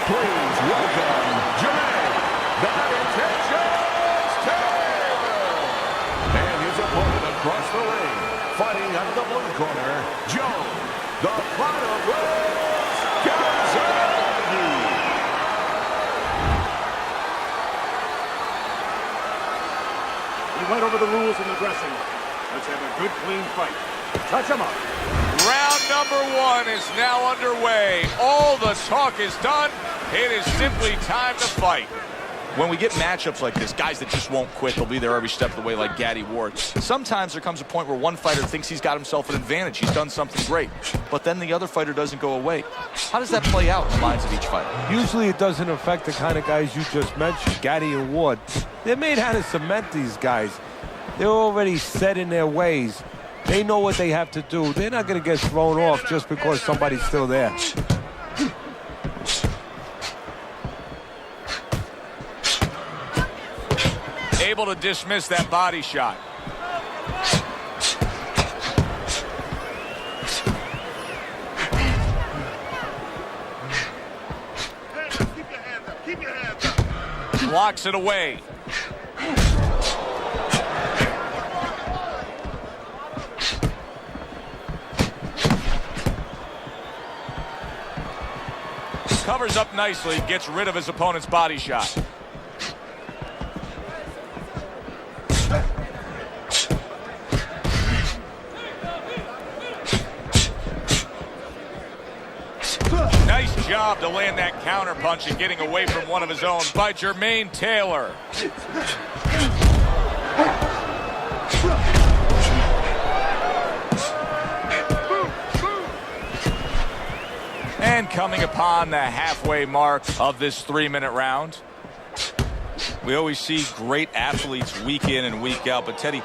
Please welcome Jérmэйn, the Intentions Taylor, and his opponent across the ring, fighting out of the blue corner, Joe, the Pride of Rose, Gольzage. We went over the rules in the dressing room. Let's have a good, clean fight. Touch him up. Round number one is now underway. All the talk is done. It is simply time to fight. When we get matchups like this, guys that just won't quit, they'll be there every step of the way like Gaddy Ward. Sometimes there comes a point where one fighter thinks he's got himself an advantage. He's done something great. But then the other fighter doesn't go away. How does that play out in the minds of each fighter? Usually it doesn't affect the kind of guys you just mentioned, Gaddy and Ward. They're made how to cement these guys. They're already set in their ways. They know what they have to do. They're not going to get thrown off just because somebody's still there. Able to dismiss that body shot. Keep your hands up. Keep your hands up. Blocks it away. Covers up nicely, gets rid of his opponent's body shot. Nice job to land that counter punch and getting away from one of his own by Jérmэйn Taylor. And coming upon the halfway mark of this 3-minute round. We always see great athletes week in and week out. But, Teddy,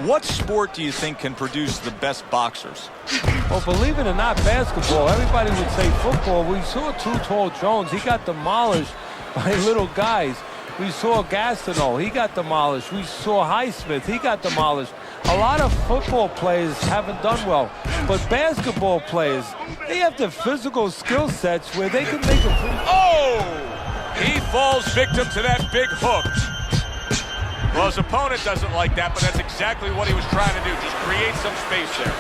what sport do you think can produce the best boxers? Well, believe it or not, basketball. Everybody would say football. We saw Too Tall Jones. He got demolished by little guys. We saw Gastineau. He got demolished. We saw Highsmith. He got demolished. A lot of football players haven't done well. But basketball players, they have the physical skill sets where they can make a... Oh! He falls victim to that big hook. Well, his opponent doesn't like that, but that's exactly what he was trying to do. Just create some space there.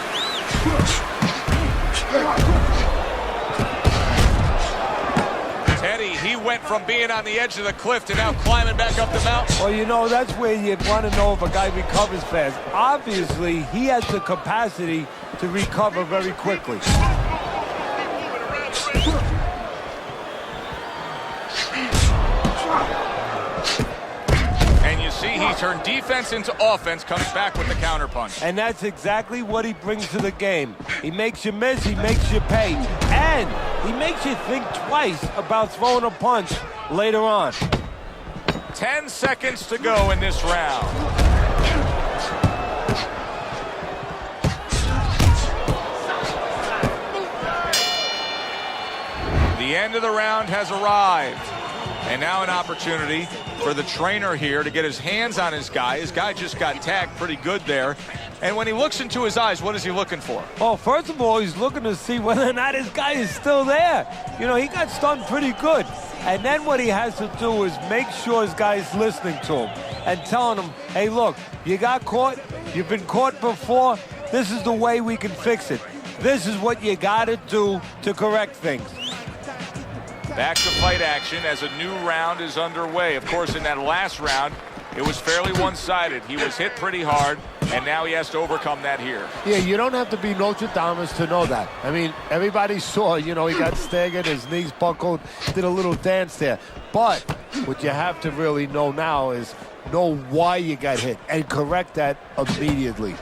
Teddy, he went from being on the edge of the cliff to now climbing back up the mountain. Well, you know, that's where you want to know if a guy recovers fast. Obviously, he has the capacity to recover very quickly. And you see he turned defense into offense, comes back with the counterpunch. And that's exactly what he brings to the game. He makes you miss, he makes you pay. And he makes you think twice about throwing a punch later on. 10 seconds to go in this round. The end of the round has arrived. And now an opportunity for the trainer here to get his hands on his guy. His guy just got tagged pretty good there. And when he looks into his eyes, what is he looking for? Well, first of all, he's looking to see whether or not his guy is still there. You know, he got stunned pretty good. And then what he has to do is make sure his guy's listening to him and telling him, hey, look, you got caught. You've been caught before. This is the way we can fix it. This is what you got to do to correct things. Back to fight action as a new round is underway. Of course, in that last round, it was fairly one-sided. He was hit pretty hard, and now he has to overcome that here. Yeah, you don't have to be Nostradamus to know that. I mean, everybody saw, you know, he got staggered, his knees buckled, did a little dance there. But what you have to really know now is know why you got hit and correct that immediately.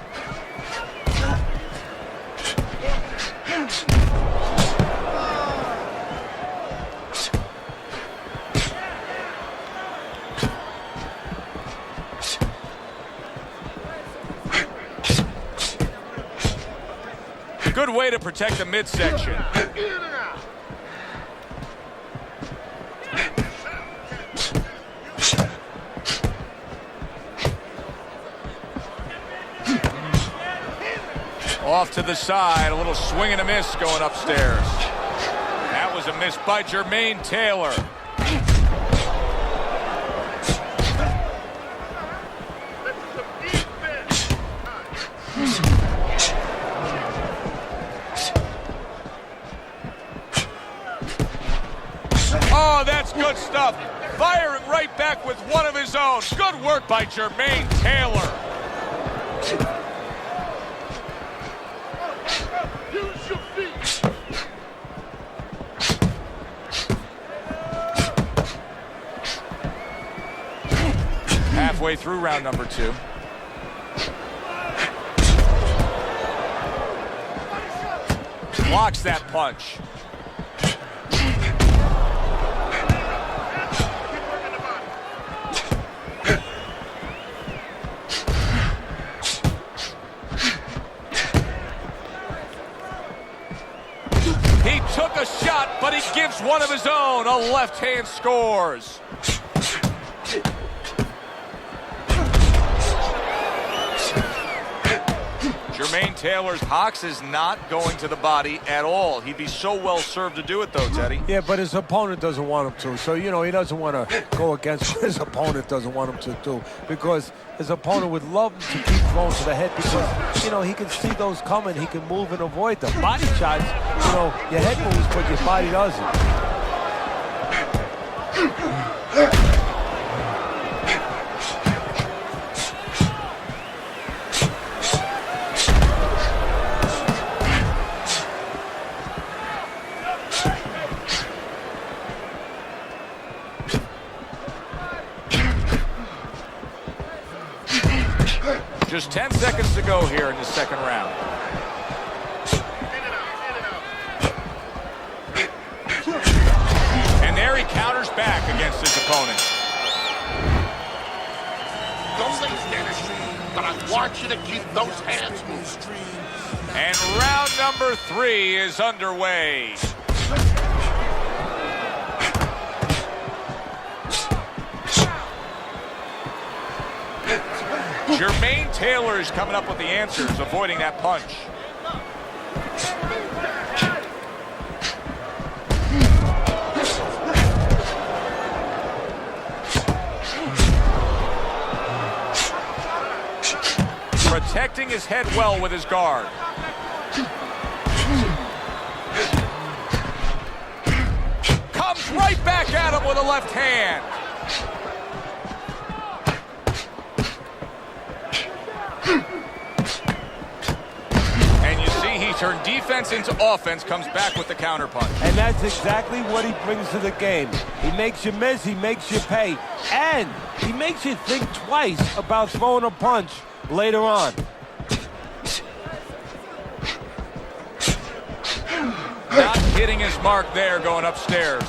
Good way to protect the midsection. Off to the side, a little swing and a miss going upstairs. That was was a miss by Jэрmэйn Taylor. Oh, that's good stuff. Firing right back with one of his own. Good work by Jэрmэйn Taylor. Use your feet. Halfway through round number 2. Blocks that punch. He took a shot, but he gives one of his own. A left hand scores. Jэрmэйn Taylor's box is not going to the body at all. He'd be so well served to do it, though, Teddy. Yeah, but his opponent doesn't want him to. So, you know, he doesn't want to go against what his opponent doesn't want him to do. Because his opponent would love him to keep throwing to the head because, you know, he can see those coming. He can move and avoid them. Body shots, you know, your head moves, but your body doesn't. Just 10 seconds to go here in the second round. And there he counters back against his opponent. Don't lay there, but I want you to keep those hands moving. And round number 3 is underway. Jэрmэйn Taylor is coming up with the answers, avoiding that punch. Protecting his head well with his guard. Comes right back at him with a left hand. Turn defense into offense, comes back with the counterpunch. And that's exactly what he brings to the game. He makes you miss, he makes you pay, and he makes you think twice about throwing a punch later on. Not hitting his mark there, going upstairs.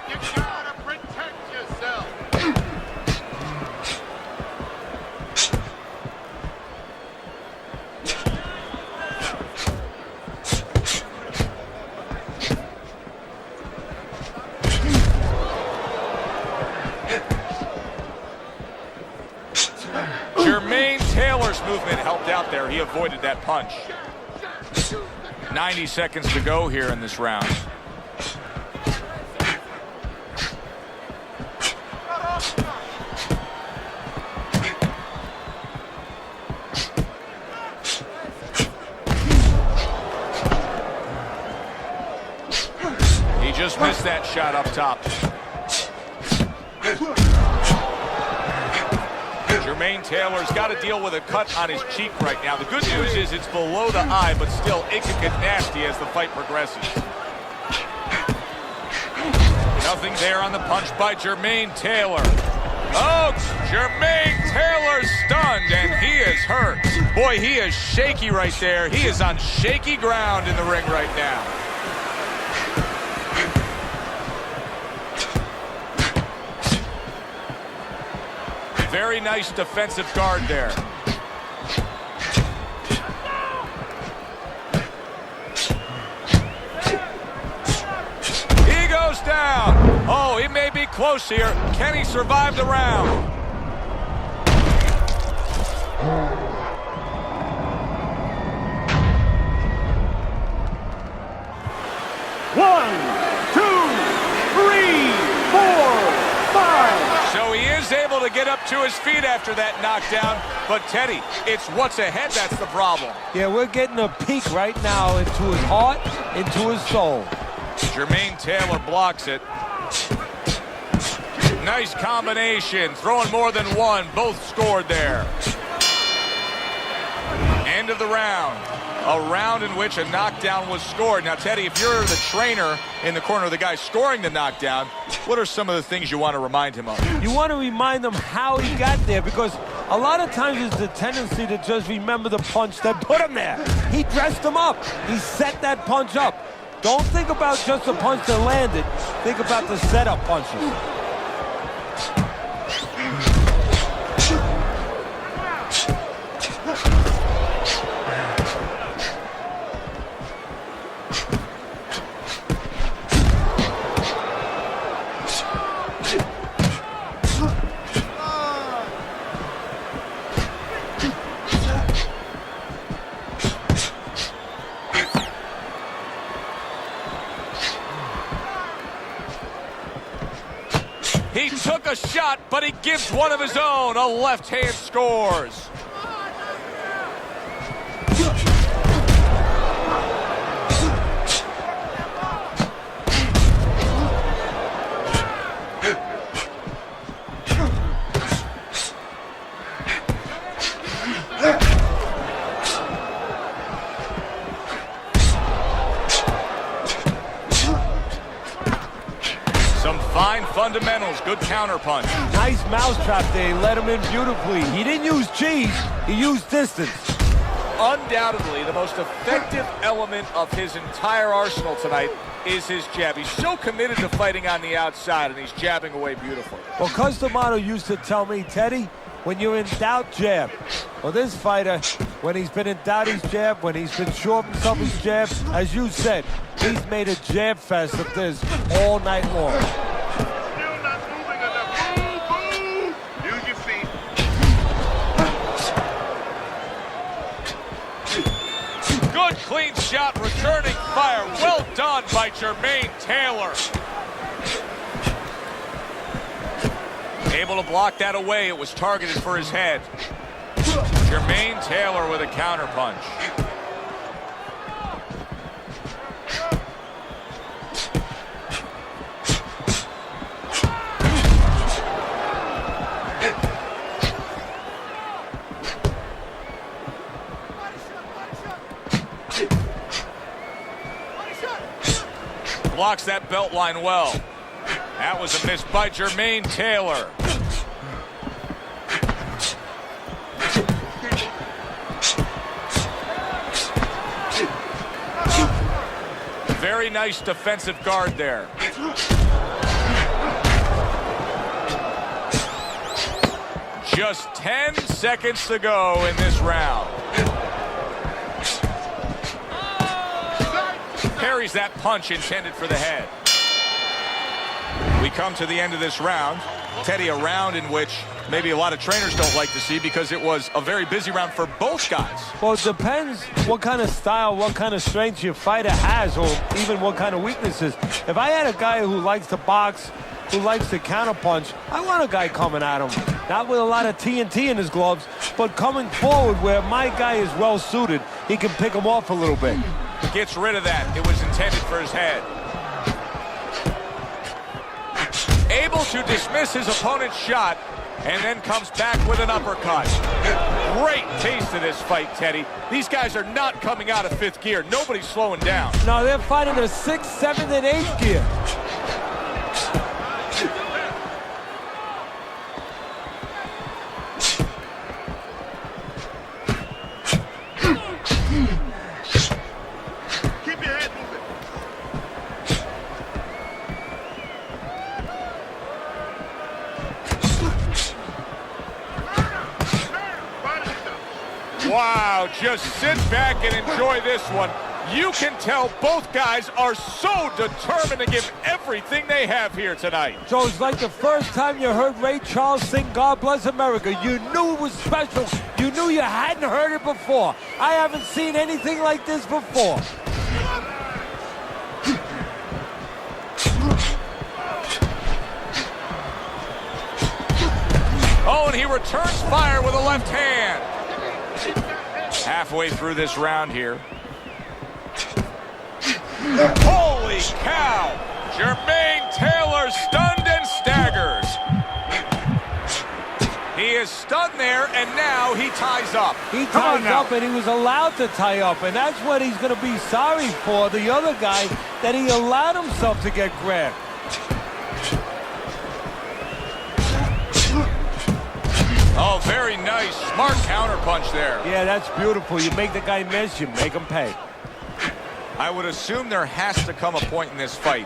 You gotta protect yourself. Jэрmэйn Taylor's movement helped out there. He avoided that punch. 90 seconds to go here in this round. He just missed that shot up top. Jэрmэйn Taylor's got to deal with a cut on his cheek right now. The good news is it's below the eye, but still it could get nasty as the fight progresses. Nothing there on the punch by Jэрmэйn Taylor. Oh, Jэрmэйn Taylor stunned, and he is hurt. Boy, he is shaky right there. He is on shaky ground in the ring right now. Very nice defensive guard there. He goes down. Oh, he may be close here. Can he survive the round? 1, 2, 3, 4, 5. So he is able to get up to his feet after that knockdown. But Teddy, it's what's ahead that's the problem. Yeah, we're getting a peek right now into his heart, into his soul. Jërmäйn Taylor blocks it. Nice combination, throwing more than one. Both scored there. End of the round. A round in which a knockdown was scored. Now, Teddy, if you're the trainer in the corner of the guy scoring the knockdown, what are some of the things you want to remind him of? You want to remind him how he got there, because a lot of times there's the tendency to just remember the punch that put him there. He dressed him up. He set that punch up. Don't think about just the punch that landed. Think about the setup punches. He took a shot, but he gives one of his own. A left hand scores. Some fine fundamentals, good counterpunch. Nice mousetrap there. He let him in beautifully. He didn't use cheese. He used distance. Undoubtedly, the most effective element of his entire arsenal tonight is his jab. He's so committed to fighting on the outside, and he's jabbing away beautifully. Well, Cus D'Amato used to tell me, Teddy, when you're in doubt, jab. Well, this fighter, when he's been in doubt, he's jab. When he's been sure of himself, he's jab. As you said, he's made a jab fest of this all night long. Still not moving enough. Boom, boom. Use your feet. Good clean shot, returning fire. Well done by Jërmäйn Taylor. Able to block that away. It was targeted for his head. Jërmäйn Taylor with a counterpunch. Blocks that belt line well. That was a miss by Jërmäйn Taylor. Very nice defensive guard there. Just 10 seconds to go in this round. Parries that punch intended for the head. We come to the end of this round. Teddy, a round in which maybe a lot of trainers don't like to see because it was a very busy round for both guys. Well, it depends what kind of style, what kind of strength your fighter has, or even what kind of weaknesses. If I had a guy who likes to box, who likes to counterpunch, I want a guy coming at him. Not with a lot of TNT in his gloves, but coming forward where my guy is well suited. He can pick him off a little bit. Gets rid of that. It was intended for his head. Able to dismiss his opponent's shot, and then comes back with an uppercut. Great taste of this fight, Teddy. These guys are not coming out of fifth gear. Nobody's slowing down. No, they're fighting a 6th, 7th, and 8th gear. Keep your head moving. Wow, just sit back and enjoy this one. You can tell both guys are so determined to give everything they have here tonight. So it's like the first time you heard Ray Charles sing God Bless America. You knew it was special. You knew you hadn't heard it before. I haven't seen anything like this before. returns fire with a left hand. Halfway through this round here. Holy cow! Jërmäйn Taylor stunned and staggers. He is stunned there, and now he ties up. He ties up, and he was allowed to tie up, and that's what he's going to be sorry for, the other guy, that he allowed himself to get grabbed. Oh, very nice. Smart counterpunch there. Yeah, that's beautiful. You make the guy miss, you make him pay. I would assume there has to come a point in this fight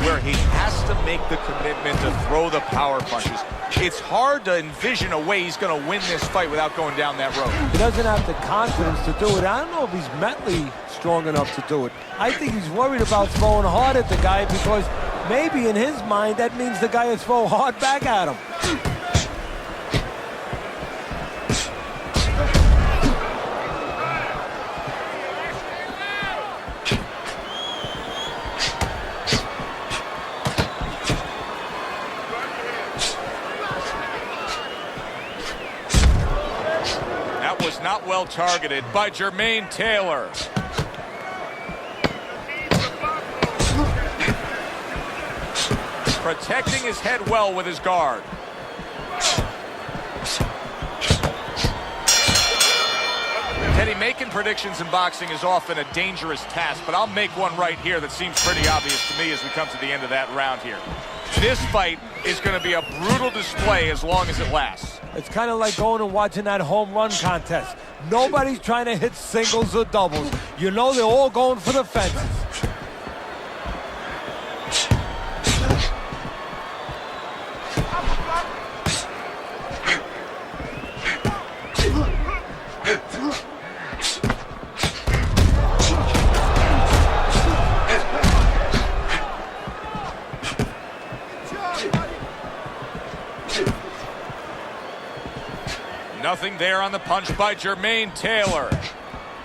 where he has to make the commitment to throw the power punches. It's hard to envision a way he's going to win this fight without going down that road. He doesn't have the confidence to do it. I don't know if he's mentally strong enough to do it. I think he's worried about throwing hard at the guy because maybe in his mind that means the guy will throw hard back at him. Not well targeted by Jërmäйn Taylor. Protecting his head well with his guard. Teddy, making predictions in boxing is often a dangerous task, but I'll make one right here that seems pretty obvious to me as we come to the end of that round here. This fight is going to be a brutal display as long as it lasts. It's kind of like going and watching that home run contest. Nobody's trying to hit singles or doubles. You know they're all going for the fences. Nothing there on the punch by Jërmäйn Taylor.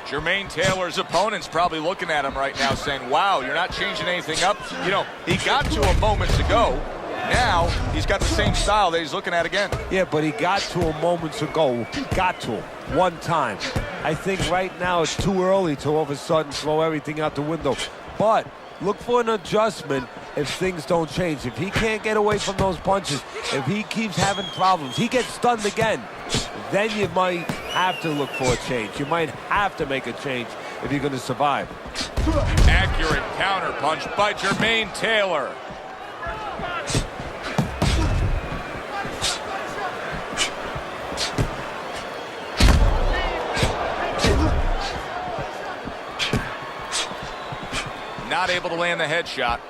Jërmäйn Taylor's opponent's probably looking at him right now saying, wow, you're not changing anything up. You know, he got to him moments ago. Now he's got the same style that he's looking at again. Yeah, but he got to him moments ago. He got to him one time. I think right now it's too early to all of a sudden throw everything out the window. But look for an adjustment if things don't change. If he can't get away from those punches, if he keeps having problems, he gets stunned again, then you might have to look for a change. You might have to make a change if you're going to survive. Accurate counter punch by Jërmäйn Taylor. Not able to land the headshot.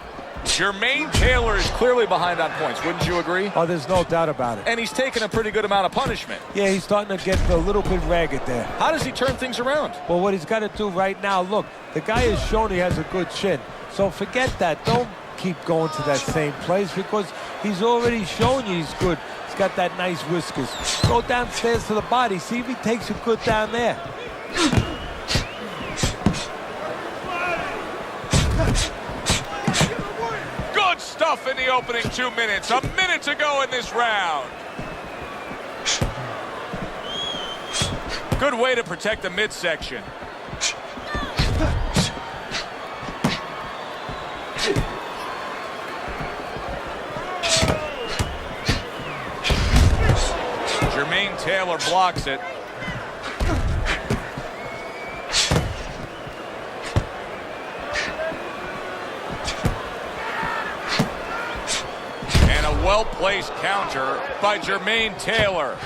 Jërmäйn Taylor is clearly behind on points, wouldn't you agree? Oh, there's no doubt about it. And he's taken a pretty good amount of punishment. Yeah, he's starting to get a little bit ragged there. How does he turn things around? Well, what he's got to do right now, look, the guy has shown he has a good chin. So forget that. Don't keep going to that same place because he's already shown you he's good. He's got that nice whiskers. Go downstairs to the body. See if he takes it good down there. Good stuff in the opening 2 minutes. A minute to go in this round. Good way to protect the midsection. Jërmäйn Taylor blocks it. And a well-placed counter by Jërmäйn Taylor.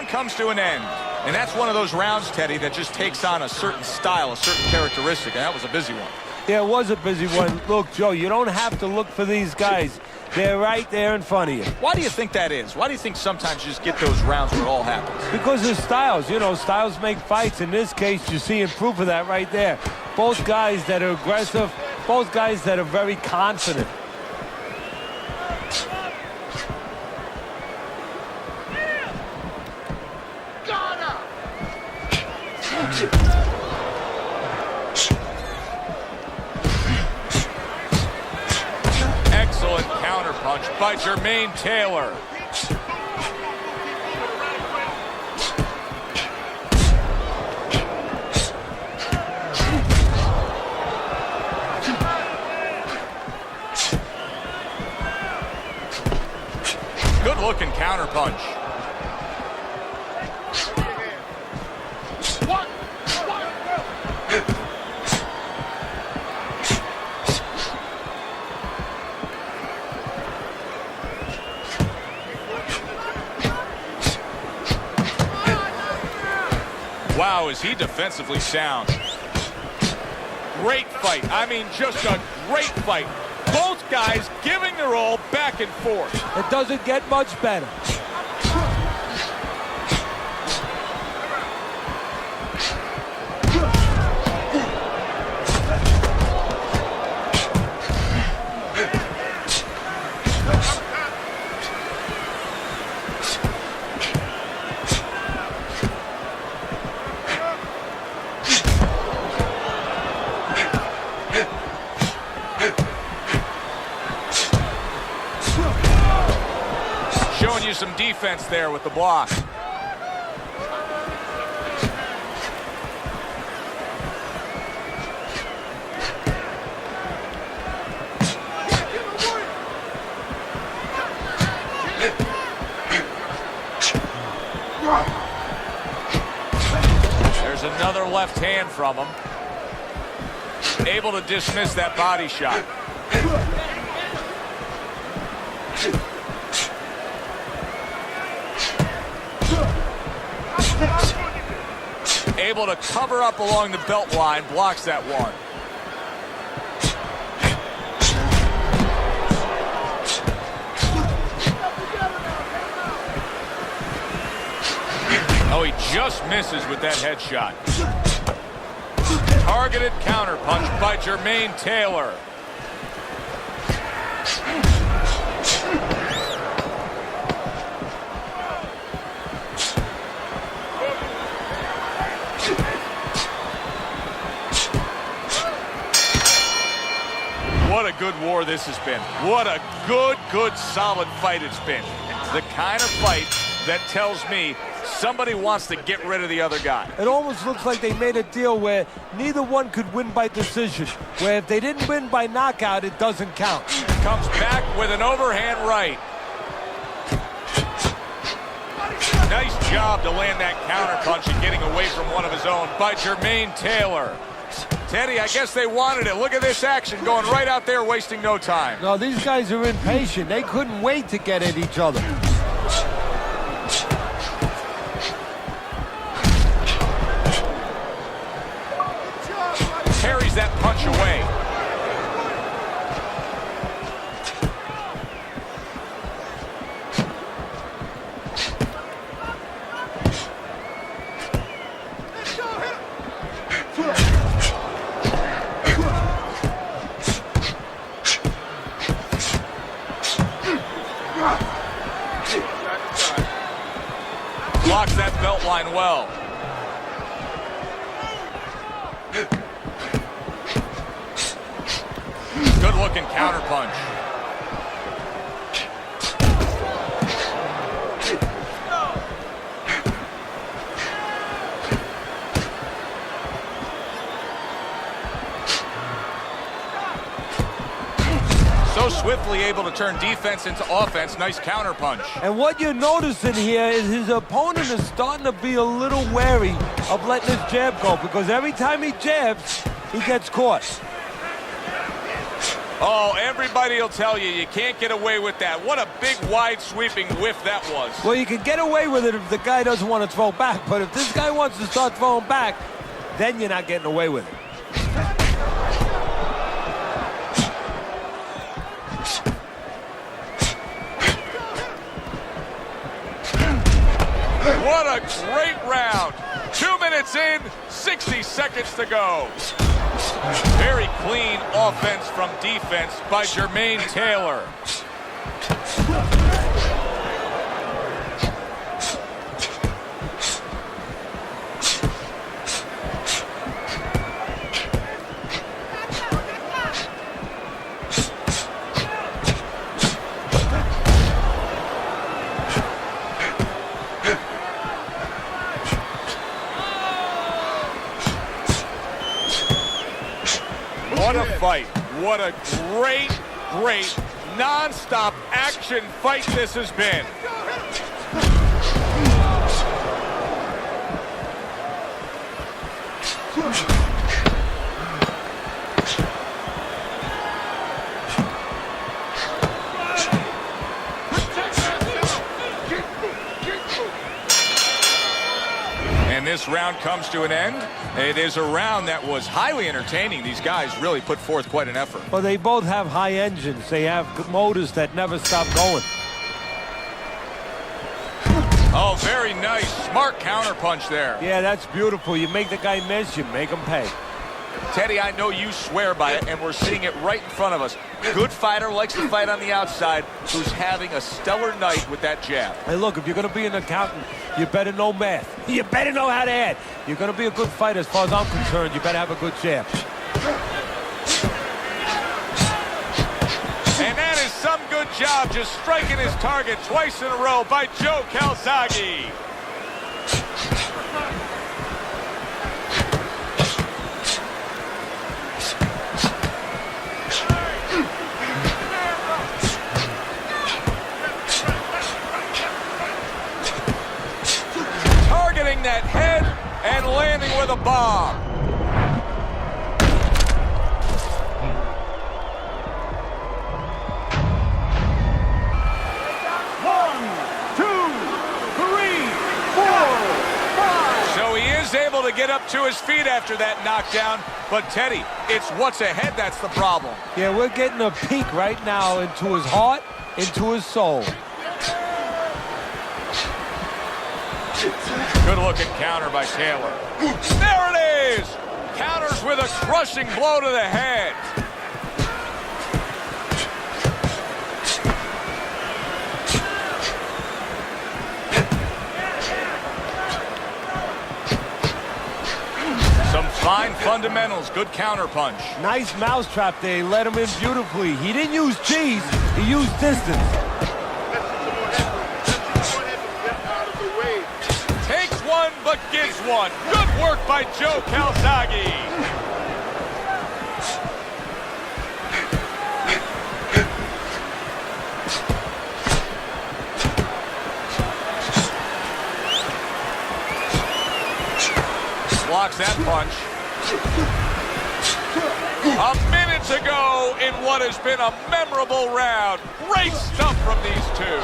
Comes to an end, and that's one of those rounds, Teddy, that just takes on a certain style, a certain characteristic, and that was a busy one. Yeah, it was a busy one. Look, Joe, you don't have to look for these guys they're right there in front of you. Why do you think that is? Why do you think sometimes you just get those rounds where it all happens? Because of styles. You know, styles make fights. In this case, you're seeing proof of that right there. Both guys that are aggressive, both guys that are very confident. Excellent counterpunch by Jэрmäйn Taylor. Good-looking counterpunch. Wow, is he defensively sound. Great fight. I mean, just a great fight. Both guys giving their all back and forth. It doesn't get much better. Showing you some defense there with the block. There's another left hand from him. Able to dismiss that body shot. Able to cover up along the belt line, blocks that one. Oh, he just misses with that headshot. Targeted counterpunch by Jэрmäйn Taylor. What a good war this has been. What a good, solid fight it's been. The kind of fight that tells me somebody wants to get rid of the other guy. It almost looks like they made a deal where neither one could win by decision, where if they didn't win by knockout, it doesn't count. Comes back with an overhand right. Nice job to land that counterpunch and getting away from one of his own by Jэрmäйn Taylor. Teddy, I guess they wanted it. Look at this action going right out there, wasting no time. No, these guys are impatient. They couldn't wait to get at each other. Carries that punch away. Blocks that belt line well. Good looking counterpunch. So swiftly able to turn defense into offense. Nice counterpunch. And what you're noticing here is his opponent is starting to be a little wary of letting his jab go, because every time he jabs, he gets caught. Oh, everybody will tell you, you can't get away with that. What a big, wide, sweeping whiff that was. Well, you can get away with it if the guy doesn't want to throw back, but if this guy wants to start throwing back, then you're not getting away with it. What a great round. 2 minutes in, 60 seconds to go. Very clean offense from defense by Jэрmэйn Taylor. What a fight. What a great, non-stop action fight this has been. And this round comes to an end. It is a round that was highly entertaining. These guys really put forth quite an effort. Well, they both have high engines. They have motors that never stop going. Oh, very nice. Smart counterpunch there. Yeah, that's beautiful. You make the guy miss, you make him pay. Teddy, I know you swear by it, and we're seeing it right in front of us. Good fighter, likes to fight on the outside, who's having a stellar night with that jab. Hey, look, if you're going to be an accountant, you better know math. You better know how to add. You're going to be a good fighter, as far as I'm concerned. You better have a good jab. And that is some good job just striking his target twice in a row by Joe Gольzage. Targeting that head and landing with a bomb. Able to get up to his feet after that knockdown, but Teddy, it's what's ahead that's the problem. Yeah, we're getting a peek right now into his heart, into his soul. Good looking counter by Taylor. There it is! Counters with a crushing blow to the head. Some fine fundamentals, good counter punch. Nice mousetrap there. He let him in beautifully. He didn't use cheese, he used distance. Takes one, but gives one. Good work by Joe Gольzage. Blocks that punch. A minute to go in what has been a memorable round. Great stuff from these two.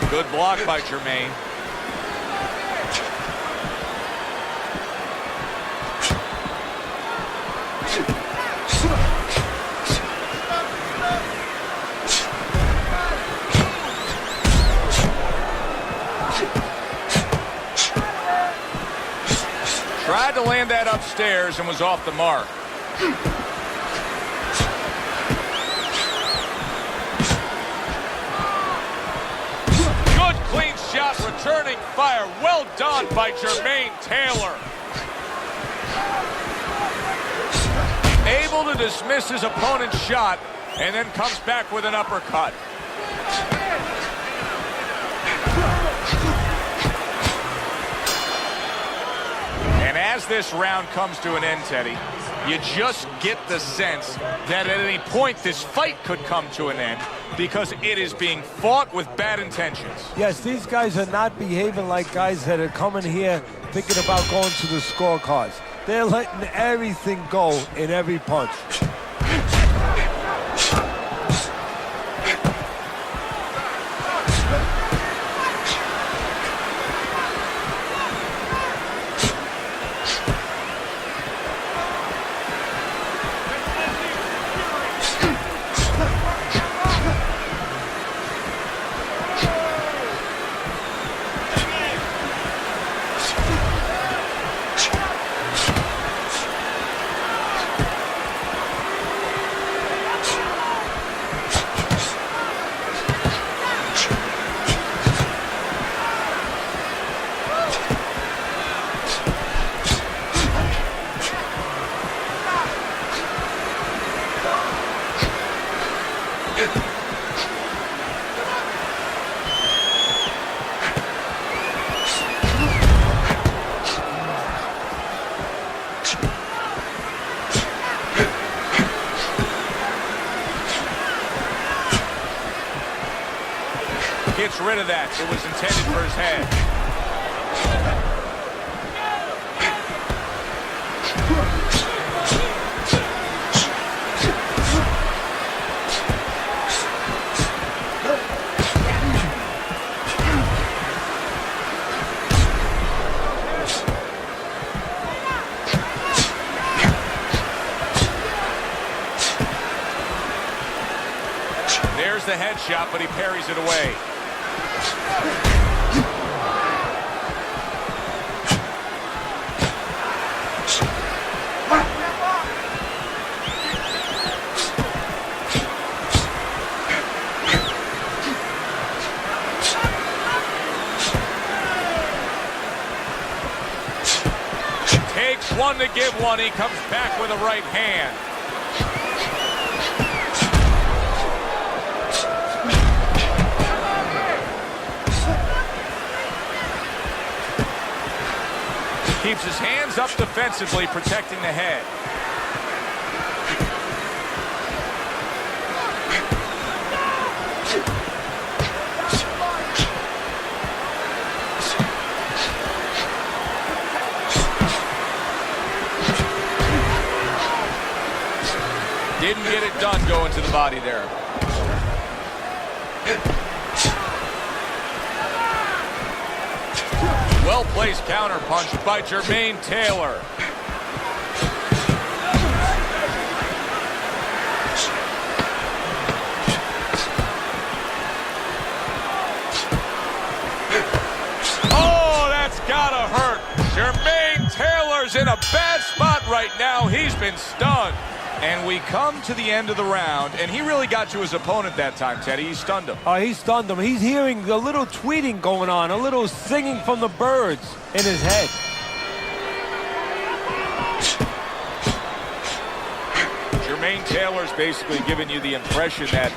Good block by Jэрmэйn. Tried to land that upstairs and was off the mark. Good clean shot, returning fire. Well done by Jэрmэйn Taylor. Able to dismiss his opponent's shot and then comes back with an uppercut. And as this round comes to an end, Teddy, you just get the sense that at any point this fight could come to an end because it is being fought with bad intentions. Yes, these guys are not behaving like guys that are coming here thinking about going to the scorecards. They're letting everything go in every punch. Gets rid of that. It was intended for his head. There's the headshot, but he parries it away. Takes one to give one. He comes back with a right hand. Keeps his hands up defensively, protecting the head. Didn't get it done going to the body there. Well-placed counter punch by Jэрmэйn Taylor. Oh, that's gotta hurt. Jэрmэйn Taylor's in a bad spot right now. He's been stunned. And we come to the end of the round, and he really got to his opponent that time, Teddy. He stunned him. Oh, he stunned him. He's hearing a little tweeting going on, a little singing from the birds in his head. Jэрmэйn Taylor's basically giving you the impression that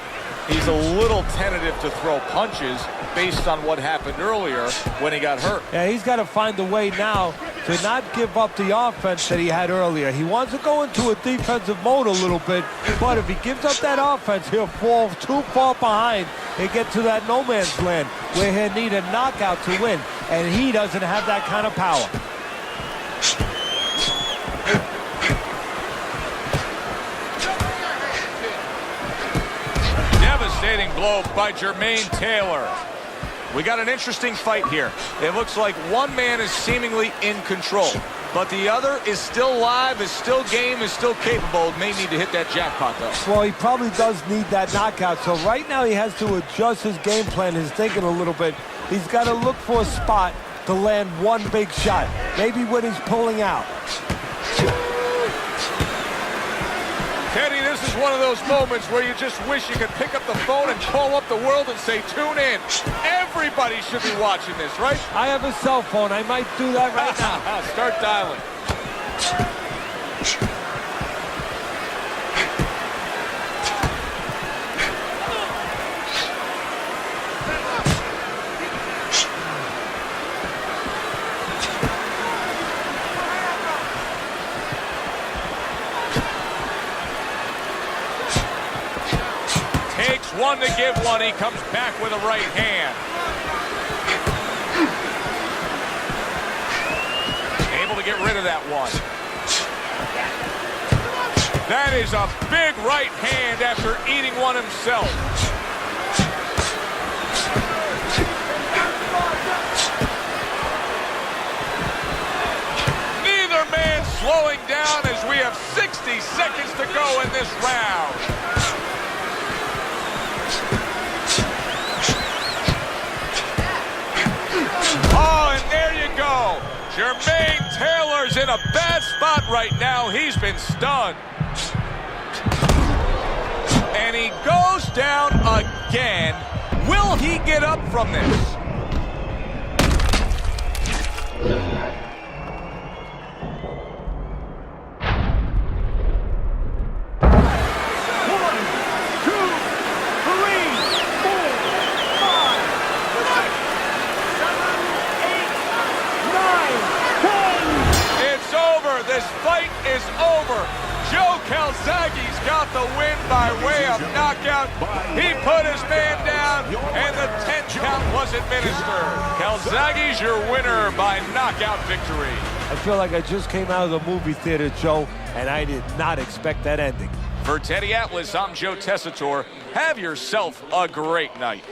he's a little tentative to throw punches based on what happened earlier when he got hurt. Yeah, he's got to find a way now to not give up the offense that he had earlier. He wants to go into a defensive mode a little bit, but if he gives up that offense, he'll fall too far behind and get to that no man's land where he'll need a knockout to win, and he doesn't have that kind of power. Devastating blow by Jэрmэйn Taylor. We got an interesting fight here. It looks like one man is seemingly in control, but the other is still live, is still game, is still capable. May need to hit that jackpot, though. Well, he probably does need that knockout, so right now he has to adjust his game plan, his thinking a little bit. He's got to look for a spot to land one big shot, maybe when he's pulling out. Teddy, this is one of those moments where you just wish you could pick up the phone and call up the world and say, tune in. Everybody should be watching this, right? I have a cell phone. I might do that right now. Start dialing. One to give one. He comes back with a right hand. Able to get rid of that one. That is a big right hand after eating one himself. Neither man slowing down as we have 60 seconds to go in this round. Oh, and there you go. Jэрmэйn Taylor's in a bad spot right now. He's been stunned. And he goes down again. Will he get up from this? by way of knockout. He put his man down, and the 10 count was administered. Gользаge's your winner by knockout victory. I feel like I just came out of the movie theater, Joe, and I did not expect that ending. For Teddy Atlas, I'm Joe Tessitore. Have yourself a great night.